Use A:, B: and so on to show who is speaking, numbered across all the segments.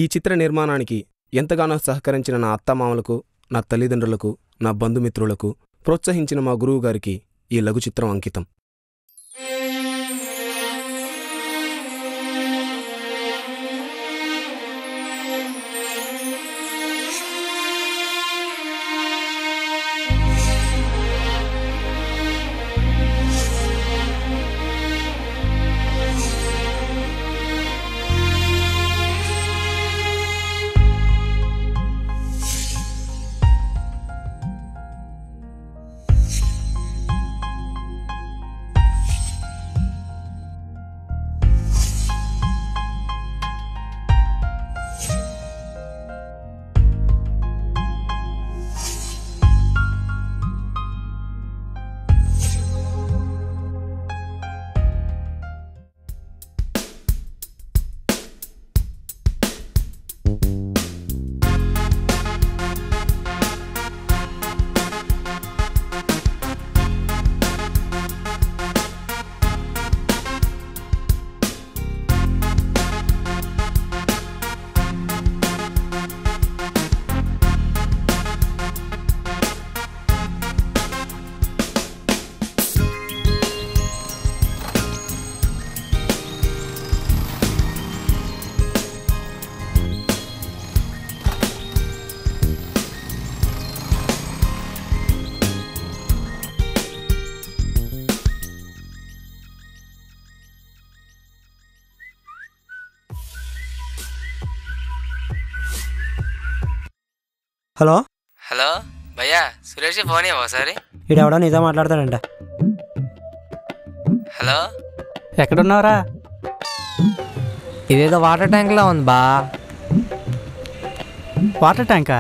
A: ఈ చిత్ర నిర్మాణానికి ఎంతగానో సహకరించిన నా అత్తమామలకు, నా తల్లిదండ్రులకు, నా బంధుమిత్రులకు, ప్రోత్సహించిన మా గురువు గారికి ఈ లఘు చిత్రం అంకితం.
B: హలో
C: హలో భయ్యా, సురేష్ ఫోన్ ఇవ్వ ఒకసారి.
B: ఈడెవడో నీతో మాట్లాడతాడంట.
C: హలో,
B: ఎక్కడున్నావురా?
C: ఇదేదో వాటర్ ట్యాంక్లో ఉంది బా.
B: వాటర్ ట్యాంకా?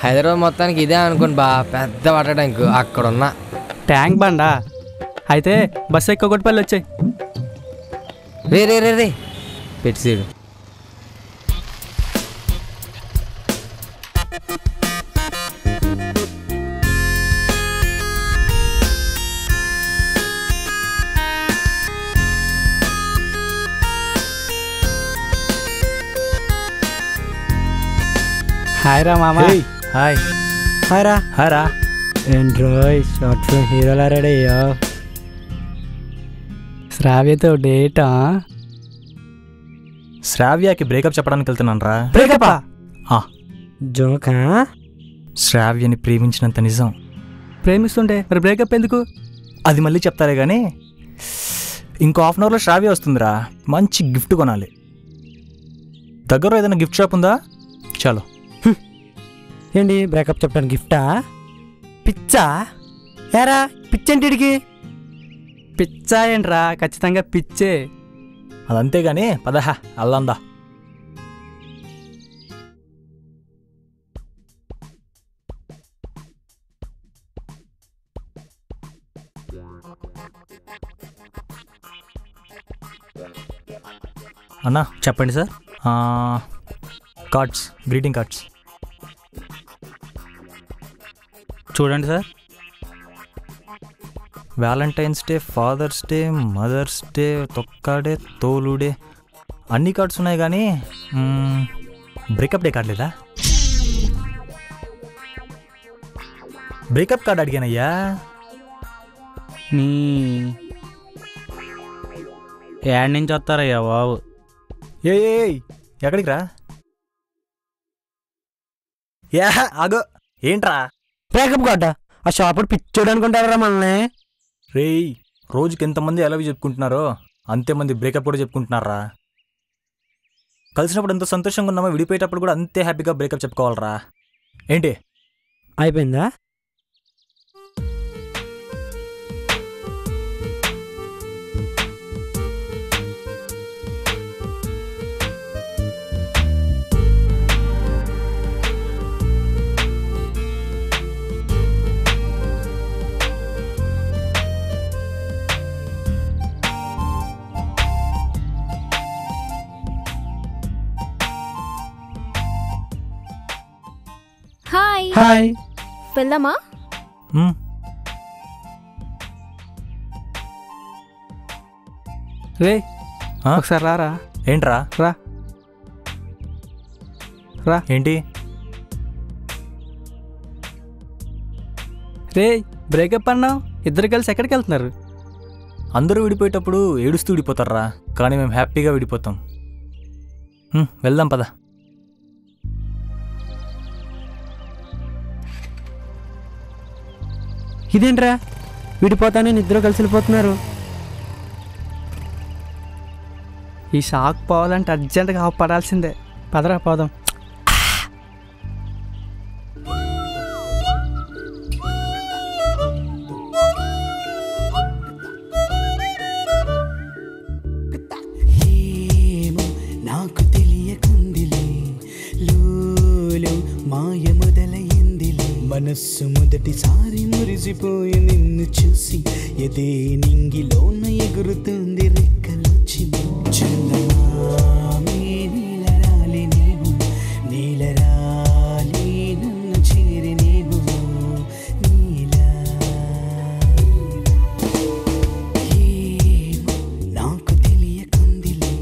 C: హైదరాబాద్ మొత్తానికి ఇదే అనుకోండి బా, పెద్ద వాటర్ ట్యాంక్. అక్కడున్నా
B: ట్యాంక్ బండా అయితే బస్సు ఎక్కువ కొట్టుపల్లి వచ్చాయి.
C: రే రే రే రే పెట్టిసీడు.
B: హాయ్ రా మామా.
D: హాయ్
B: హాయ్ రా.
D: హాయ్ రా.
B: ఏంట్రోయ్ షార్ట్ ఫిల్మ్ హీరోలా రెడీ అయ్యో. శ్రావ్యతో డేటా?
D: శ్రావ్యకి బ్రేకప్ చెప్పడానికి వెళ్తున్నాను రా.
B: బ్రేకపా? జోకా?
D: శ్రావ్యని ప్రేమించినంత నిజం.
B: ప్రేమిస్తుంటే మరి బ్రేకప్ ఎందుకు?
D: అది మళ్ళీ చెప్తారే కానీ ఇంకో హాఫ్ అన్ అవర్లో శ్రావ్య వస్తుందిరా. మంచి గిఫ్ట్ కొనాలి. దగ్గర ఏదైనా గిఫ్ట్ షాప్ ఉందా? చాలు.
B: ఏంటి బ్రేకప్ చెప్పడానికి గిఫ్టా? పిచ్చా? ఏరా పిచ్చేంటిడికి? పిచ్చా ఏంట్రా? ఖచ్చితంగా పిచ్చే.
D: అదంతే కానీ పదహా అల్లందా. అన్నా చెప్పండి సార్. కార్డ్స్, గ్రీటింగ్ కార్డ్స్
B: చూడండి sir.
D: Valentine's day, father's day, mother's day, తొక్కాడే, తోలుడే అన్ని కార్డ్స్ ఉన్నాయి కానీ బ్రేకప్ డే కార్డ్ లేదా? బ్రేకప్ కార్డ్ అడిగానయ్యా.
B: యాడ్ నుంచి వస్తారయ్యా బాబు.
D: ఏ ఎక్కడికి రా? ఆగో ఏంట్రా?
B: బ్రేకప్ కార్డా? ఆ షాపుడు పిచ్చోడు అనుకుంటారా మనల్ని?
D: రేయ్, రోజుకి ఎంతమంది ఎలవి చెప్పుకుంటున్నారో అంతేమంది బ్రేకప్ కూడా చెప్పుకుంటున్నారా. కలిసినప్పుడు ఎంత సంతోషంగా ఉన్నామో విడిపోయేటప్పుడు కూడా అంతే హ్యాపీగా బ్రేకప్ చెప్పుకోవాలరా. ఏంటి
B: అయిపోయిందా?
E: Hi
B: hi.
E: వెళ్దామా?
B: రే ఒకసారి రారా.
D: ఏంట్రా?
B: రా. రా.
D: ఏంటి?
B: రే బ్రేకప్ అన్నావు, ఇద్దరు కలిసి ఎక్కడికి వెళ్తున్నారు?
D: అందరూ విడిపోయేటప్పుడు ఏడుస్తూ విడిపోతారా, కానీ మేము హ్యాపీగా విడిపోతాం. వెళ్దాం పద.
E: ఇదేంట్రా విడిపోతానే ఇద్దరు కలిసి వెళ్ళిపోతున్నారు?
B: ఈ షాక్ పోవాలంటే అర్జెంటుగా పడాల్సిందే. పదరా పోదాం.
F: నాకు తెలియకుందిలే లోలో మాయ మొదలయ్యిందిలే, మనస్సు మొదటిసారి మురిసిపోయి నిన్ను చూసి ఎదే నింగిలోన ఎగురుతుంది రెక్కలొచ్చి. చందమామే నీలరాలి నీవు, నీలరాలి నన్ను చేరి నీవు నీలా. ఏమో నాకు తెలియకుందిలే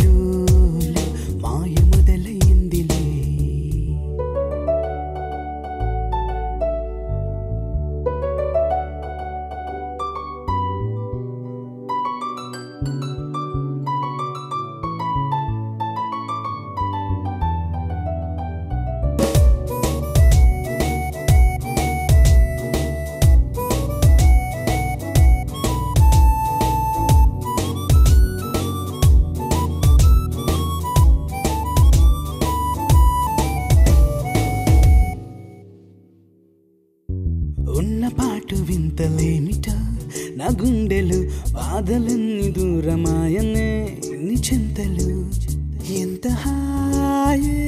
F: లోలో మాయ మొదలయ్యిందిలే. ఉన్న పాటు వింతలేమిటో, నా గుండెలు బాధలన్నీ దూరమాయనే నీ చింతలు ఎంత హాయే.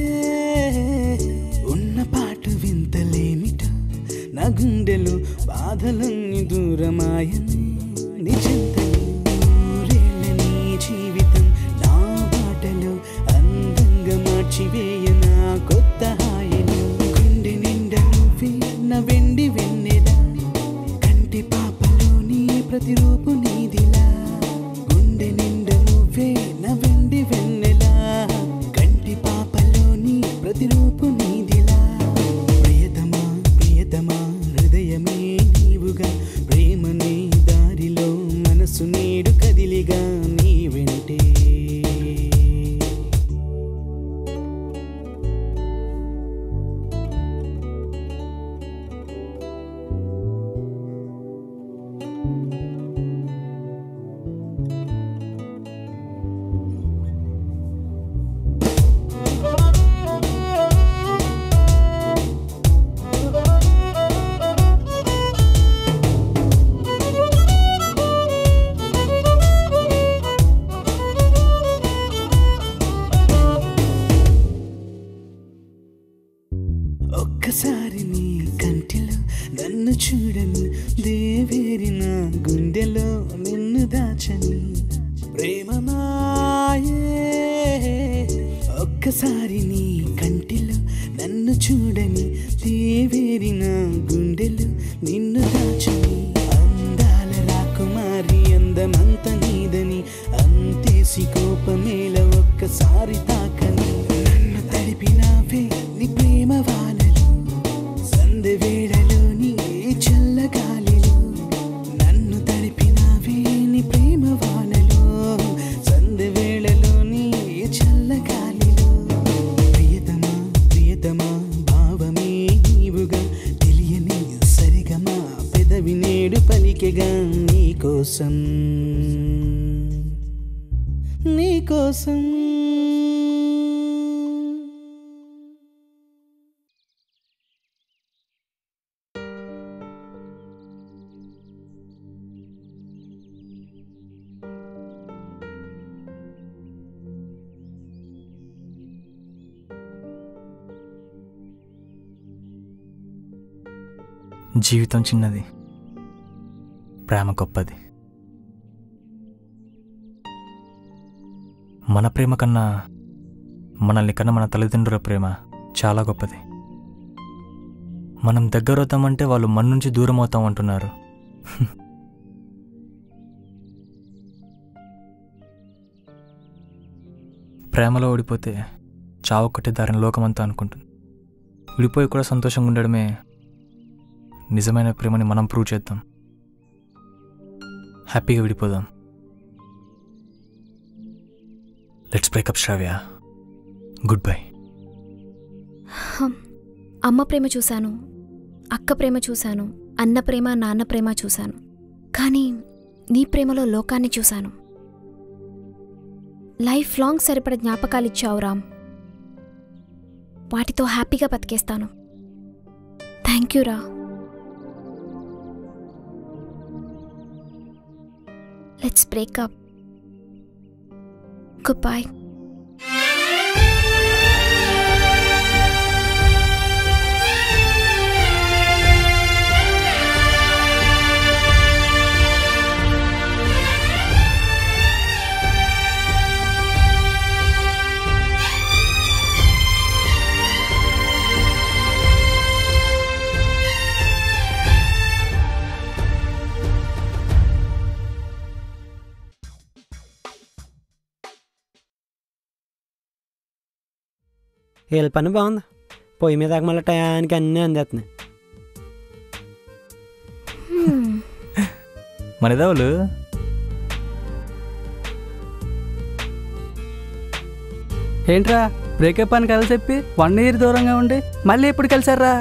F: ఉన్న పాటు వింతలేమిటో, నా గుండెలు బాధలన్నీ దూరమాయనే నీ చింతలు. నూరేళ్ళ నీ జీవితం నా బాటలో అందంగా మార్చివేయ నా కొత్త హాయిలు. గుండె నిండా నువ్వే నా వెండి వెన్నెలా, కంటి పాపలోని ప్రతిరూపు నీదిలా. గుండె నిండా నువ్వే నా వెండి వెన్నెలా, కంటి పాపలోని ప్రతిరూపు నీదిలా. ప్రియతమా ప్రియతమా హృదయమే నీవుగా, ప్రేమనే దారిలో మనసు నేడు కదిలిగా నీ వెంటే. ఒక్కసారి నీ కంటిలో నన్ను చూడని, దేవేరి నా గుండెలో నిన్ను దాచని ప్రేమ మాయే. ఒక్కసారి నీ కంటిలో నన్ను చూడని, దేవేరి నా గుండెలో నిన్ను దాచని. అందాల రాకుమారి అందమంత నీదని, అంతేసి కోపమేల ఒక్కసారి తాకని. నన్ను తడిపినావే నీ ప్రేమ వానలు, సందె వేళలోని చల్లగాలిలో. నన్ను తడిపినావే నీ ప్రేమ వానలు, సందె వేళలోని చల్లగాలిలో. ప్రియతమా ప్రియతమా భావమే నీవుగా, తెలియని సరిగమా పెదవి నేడు పలికెగా నీకోసం నీకోసం.
D: జీవితం చిన్నది, ప్రేమ గొప్పది. మన ప్రేమ కన్నా, మనల్ని కన్నా మన తల్లిదండ్రుల ప్రేమ చాలా గొప్పది. మనం దగ్గర అవుతామంటే వాళ్ళు మన నుంచి దూరం అవుతాం అంటున్నారు. ప్రేమలో ఓడిపోతే చావు ఒక్కటే దారిని లోకమంతా అనుకుంటుంది. విడిపోయి కూడా సంతోషంగా ఉండడమే నిజమైన ప్రేమని మనం ప్రూవ్ చేద్దాం. హ్యాపీగా విడిపోదాం. Let's breakup Shravya. Good bye.
G: అమ్మ ప్రేమ చూశాను, అక్క ప్రేమ చూశాను, అన్న ప్రేమ నాన్న ప్రేమ చూశాను. కానీ నీ ప్రేమలో లోకాన్ని చూశాను. లైఫ్ లాంగ్ సరిపడ జ్ఞాపకాలిచ్చావు రామ్. వాటితో హ్యాపీగా బతికేస్తాను. థ్యాంక్ యూ రా. Let's breakup. Good bye.
E: వీళ్ళ పని బాగుంది. పొయ్యి మీద మళ్ళీ టయానికి అన్నీ అందేస్తున్నాయి.
D: మనదేవాళ్ళు
B: ఏంట్రా బ్రేకప్ అని కలిసి చెప్పి 1 year దూరంగా ఉండి మళ్ళీ ఎప్పుడు కలిసారా?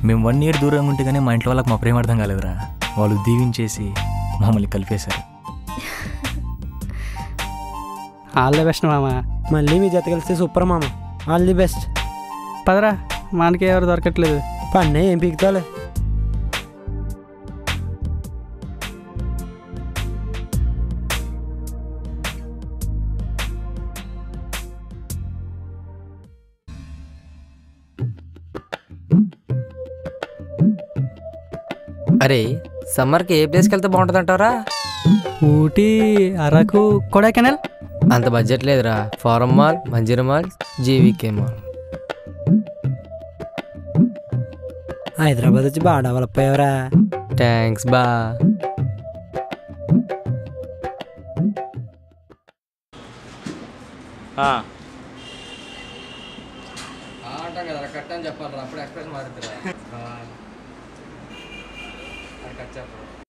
D: మేము 1 year దూరంగా ఉంటే కానీ మా ఇంట్లో వాళ్ళకి మా ప్రేమ అర్థం కాలేదురా. వాళ్ళు దీవించేసి మమ్మల్ని కలిపేశారు.
B: ఆల్ ది బెస్ట్ మామ.
E: మళ్ళీ మీ జత కలిస్తే సూపర్ మామ. All the best.
B: పదరా, మనకి ఎవరు దొరకట్లేదు.
E: పన్నే ఏం పీకుతాలే.
C: అరే సమ్మర్కి ఏ ప్లేస్కి వెళ్తే బాగుంటుంది అంటారా?
B: ఊటీ, అరకు, కొడైకెనాల్.
C: అంత బడ్జెట్ లేదురా. Forum mall, Manjeera mall, GVK mall.
E: Hyderabad వచ్చి బాగా డెవలప్ అయ్యావరా.
C: థ్యాంక్స్ బా. అంటాం కదా కట్ అని చెప్పాలి. అప్పుడు ఎక్స్ప్రెస్ మారుతుందా? కట్ చెప్పరు.